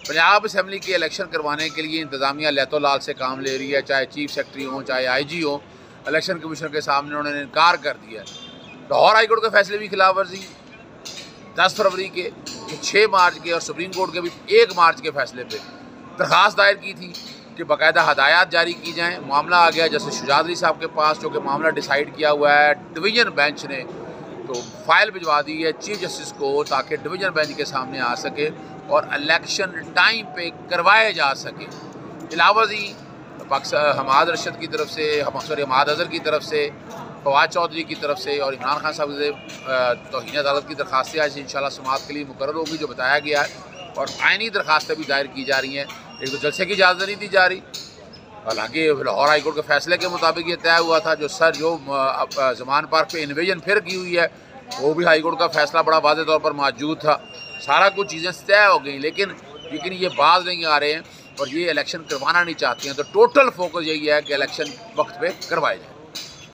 Punjab assembly के election करवाने के लिए इंतज़ामिया लैतोलाल से काम ले रही है, चाहे चीफ सेक्रेटरी हो चाहे IG हो। इलेक्शन कमीशन के सामने उन्होंने इनकार कर दिया है। लाहौर हाई कोर्ट के फैसले की खिलाफ वर्जी 10 फरवरी के, 6 मार्च के और सुप्रीम कोर्ट के भी 1 मार्च के फैसले पे दरख्वास्त दायर की थी कि बाकायदा हदायत जारी की जाएँ। मामला आ गया जस्टिस शुजात अली साहब के पास, जो कि मामला डिसाइड किया हुआ है डिवीज़न बेंच ने, तो फाइल भिजवा दी है चीफ जस्टिस को ताकि डिवीज़न बेंच के सामने आ सके और इलेक्शन टाइम पे करवाए जा सके। इलावजी हमाद रशद की तरफ से, हमाद अज़हर की तरफ से, फवाद चौधरी की तरफ से और इमरान खान साहब से तौहीन अदालत की दरख्वास्तें आज इंशाल्लाह समाअत के लिए मुकर्रर होगी, जो बताया गया है। और आइनी दरख्वास्तें भी दायर की जा रही हैं। एक तो जलसे की इजाज़त नहीं दी जा रही, हालांकि लाहौर हाई कोर्ट के फैसले के मुताबिक ये तय हुआ था। जो ज़मान पार्क पे इन्वेजन फिर की हुई है, वो भी हाई कोर्ट का फैसला बड़ा वाज़ेह तौर पर मौजूद था। सारा कुछ चीज़ें तय हो गई, लेकिन ये बाज नहीं आ रहे हैं और ये इलेक्शन करवाना नहीं चाहते हैं। तो टोटल फोकस यही है कि इलेक्शन वक्त पे करवाए जाए।